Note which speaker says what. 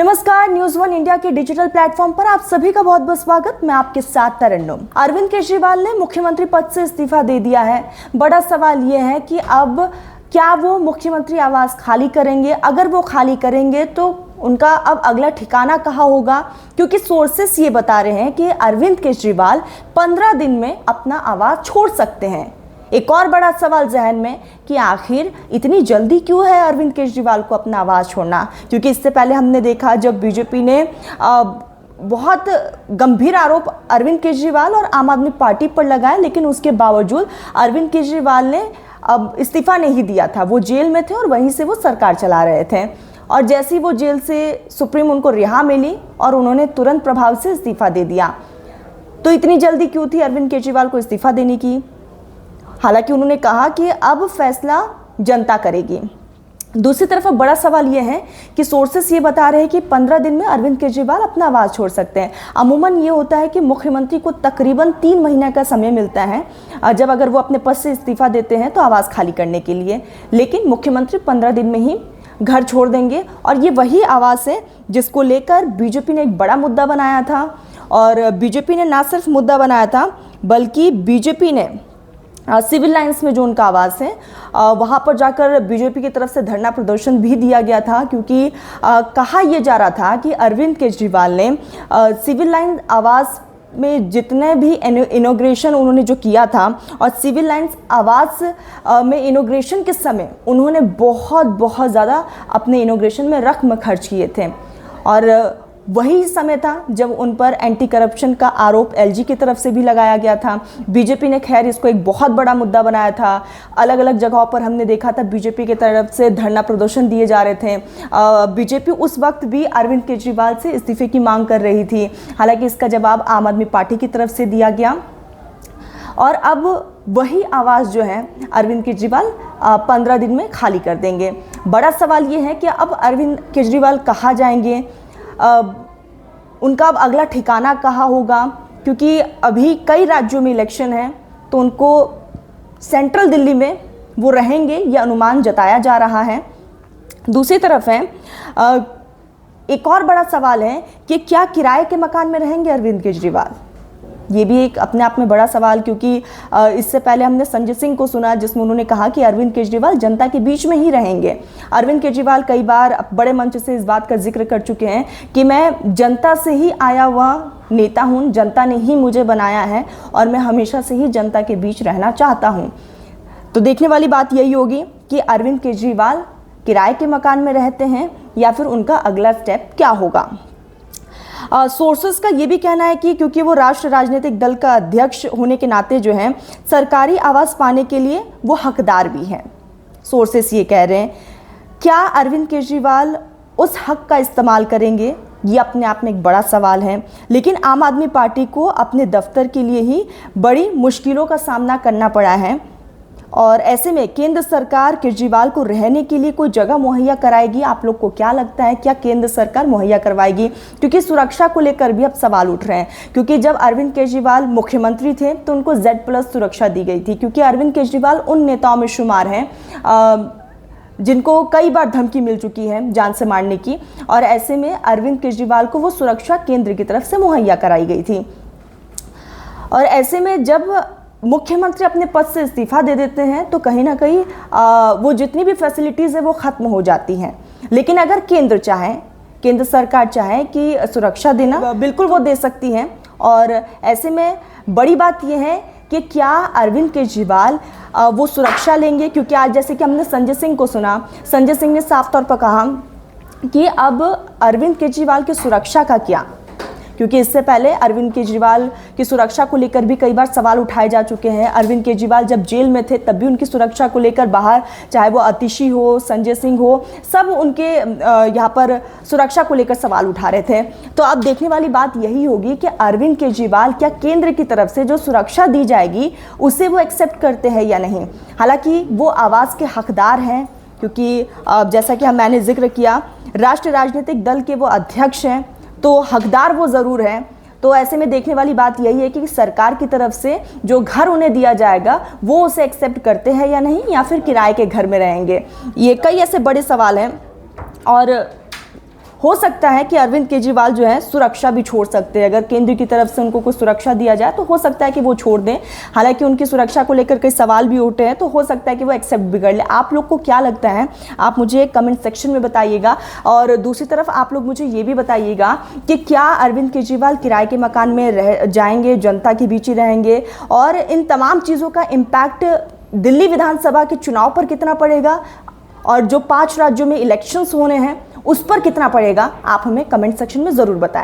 Speaker 1: नमस्कार, news one India के digital platform पर आप सभी का बहुत बहुत स्वागत। मैं आपके साथ तरन्नुम। अरविंद केजरीवाल ने मुख्यमंत्री पद से इस्तीफा दे दिया है। बड़ा सवाल यह है कि अब क्या वो मुख्यमंत्री आवास खाली करेंगे? अगर वो खाली करेंगे तो उनका अब अगला ठिकाना कहाँ होगा? क्योंकि सोर्सेस ये बता रहे हैं कि अरविंद केजरीवाल 15 दिन में अपना आवास छोड़ सकते हैं। एक और बड़ा सवाल जहन में कि आखिर इतनी जल्दी क्यों है अरविंद केजरीवाल को अपना आवाज़ छोड़ना? क्योंकि इससे पहले हमने देखा जब बीजेपी ने बहुत गंभीर आरोप अरविंद केजरीवाल और आम आदमी पार्टी पर लगाए, लेकिन उसके बावजूद अरविंद केजरीवाल ने अब इस्तीफा नहीं दिया था। वो जेल में थे और वहीं से वो सरकार चला रहे थे। और जैसे ही वो जेल से सुप्रीम उनको रिहा मिली और उन्होंने तुरंत प्रभाव से इस्तीफा दे दिया। तो इतनी जल्दी क्यों थी अरविंद केजरीवाल को इस्तीफा देने की? हालांकि उन्होंने कहा कि अब फैसला जनता करेगी। दूसरी तरफ अब बड़ा सवाल यह है कि सोर्सेस ये बता रहे हैं कि 15 दिन में अरविंद केजरीवाल अपना आवाज़ छोड़ सकते हैं। अमूमन ये होता है कि मुख्यमंत्री को तकरीबन 3 महीने का समय मिलता है जब अगर वो अपने पद से इस्तीफा देते हैं तो आवाज़ खाली करने के लिए, लेकिन मुख्यमंत्री 15 दिन में ही घर छोड़ देंगे। और ये वही आवाज़ है जिसको लेकर बीजेपी ने एक बड़ा मुद्दा बनाया था। और बीजेपी ने ना सिर्फ मुद्दा बनाया था बल्कि बीजेपी ने सिविल लाइंस में जो उनका आवास है वहाँ पर जाकर बीजेपी की तरफ से धरना प्रदर्शन भी दिया गया था। क्योंकि कहा यह जा रहा था कि अरविंद केजरीवाल ने सिविल लाइन आवास में जितने भी इनॉग्रेशन उन्होंने जो किया था और सिविल लाइंस आवास में इनॉग्रेशन के समय उन्होंने बहुत ज़्यादा अपने इनॉग्रेशन में रकम खर्च किए थे। और वही समय था जब उन पर एंटी करप्शन का आरोप एलजी की तरफ से भी लगाया गया था। बीजेपी ने खैर इसको एक बहुत बड़ा मुद्दा बनाया था। अलग अलग जगहों पर हमने देखा था बीजेपी की तरफ से धरना प्रदर्शन दिए जा रहे थे। बीजेपी उस वक्त भी अरविंद केजरीवाल से इस्तीफे की मांग कर रही थी। हालांकि इसका जवाब आम आदमी पार्टी की तरफ से दिया गया और अब वही आवाज़ जो है अरविंद केजरीवाल 15 दिन में खाली कर देंगे। बड़ा सवाल ये है कि अब अरविंद केजरीवाल कहाँ जाएंगे, उनका अब अगला ठिकाना कहाँ होगा? क्योंकि अभी कई राज्यों में इलेक्शन है तो उनको सेंट्रल दिल्ली में वो रहेंगे, ये अनुमान जताया जा रहा है। दूसरी तरफ है एक और बड़ा सवाल है कि क्या किराए के मकान में रहेंगे अरविंद केजरीवाल? ये भी एक अपने आप में बड़ा सवाल, क्योंकि इससे पहले हमने संजय सिंह को सुना जिसमें उन्होंने कहा कि अरविंद केजरीवाल जनता के बीच में ही रहेंगे। अरविंद केजरीवाल कई बार बड़े मंच से इस बात का जिक्र कर चुके हैं कि मैं जनता से ही आया हुआ नेता हूँ, जनता ने ही मुझे बनाया है और मैं हमेशा से ही जनता के बीच रहना चाहता हूँ। तो देखने वाली बात यही होगी कि अरविंद केजरीवाल किराए के मकान में रहते हैं या फिर उनका अगला स्टेप क्या होगा। सोर्सेस का ये भी कहना है कि क्योंकि वो राष्ट्रीय राजनीतिक दल का अध्यक्ष होने के नाते जो है सरकारी आवास पाने के लिए वो हकदार भी हैं। सोर्सेस ये कह रहे हैं। क्या अरविंद केजरीवाल उस हक का इस्तेमाल करेंगे? ये अपने आप में एक बड़ा सवाल है। लेकिन आम आदमी पार्टी को अपने दफ्तर के लिए ही बड़ी मुश्किलों का सामना करना पड़ा है और ऐसे में केंद्र सरकार केजरीवाल को रहने के लिए कोई जगह मुहैया कराएगी? आप लोग को क्या लगता है, क्या केंद्र सरकार मुहैया करवाएगी? क्योंकि सुरक्षा को लेकर भी अब सवाल उठ रहे हैं। क्योंकि जब अरविंद केजरीवाल मुख्यमंत्री थे तो उनको Z+ सुरक्षा दी गई थी, क्योंकि अरविंद केजरीवाल उन नेताओं में शुमार हैं जिनको कई बार धमकी मिल चुकी है जान से मारने की। और ऐसे में अरविंद केजरीवाल को वो सुरक्षा केंद्र की तरफ से मुहैया कराई गई थी। और ऐसे में जब मुख्यमंत्री अपने पद से इस्तीफा दे देते हैं तो कहीं ना कहीं वो जितनी भी फैसिलिटीज़ है वो ख़त्म हो जाती हैं। लेकिन अगर केंद्र सरकार चाहे कि सुरक्षा देना, बिल्कुल वो दे सकती हैं। और ऐसे में बड़ी बात यह है कि क्या अरविंद केजरीवाल वो सुरक्षा लेंगे? क्योंकि आज जैसे कि हमने संजय सिंह को सुना, संजय सिंह ने साफ तौर पर कहा कि अब अरविंद केजरीवाल की सुरक्षा का क्या? क्योंकि इससे पहले अरविंद केजरीवाल की सुरक्षा को लेकर भी कई बार सवाल उठाए जा चुके हैं। अरविंद केजरीवाल जब जेल में थे तब भी उनकी सुरक्षा को लेकर बाहर, चाहे वो अतिशी हो, संजय सिंह हो, सब उनके यहाँ पर सुरक्षा को लेकर सवाल उठा रहे थे। तो अब देखने वाली बात यही होगी कि अरविंद केजरीवाल क्या केंद्र की तरफ से जो सुरक्षा दी जाएगी उसे वो एक्सेप्ट करते हैं या नहीं। हालांकि वो आवाज़ के हकदार हैं, क्योंकि जैसा कि मैंने जिक्र किया राष्ट्रीय राजनीतिक दल के वो अध्यक्ष हैं, तो हकदार वो ज़रूर हैं। तो ऐसे में देखने वाली बात यही है कि सरकार की तरफ से जो घर उन्हें दिया जाएगा वो उसे एक्सेप्ट करते हैं या नहीं, या फिर किराए के घर में रहेंगे। ये कई ऐसे बड़े सवाल हैं। और हो सकता है कि अरविंद केजरीवाल जो है सुरक्षा भी छोड़ सकते हैं। अगर केंद्र की तरफ से उनको कुछ सुरक्षा दिया जाए तो हो सकता है कि वो छोड़ दें। हालांकि उनकी सुरक्षा को लेकर कई सवाल भी उठे हैं, तो हो सकता है कि वो एक्सेप्ट भी कर ले। आप लोग को क्या लगता है, आप मुझे कमेंट सेक्शन में बताइएगा। और दूसरी तरफ आप लोग मुझे ये भी बताइएगा कि क्या अरविंद केजरीवाल किराए के मकान में रह जाएंगे, जनता के बीच ही रहेंगे, और इन तमाम चीज़ों का इम्पैक्ट दिल्ली विधानसभा के चुनाव पर कितना पड़ेगा, और जो 5 राज्यों में इलेक्शंस होने हैं उस पर कितना पड़ेगा। आप हमें कमेंट सेक्शन में ज़रूर बताएं।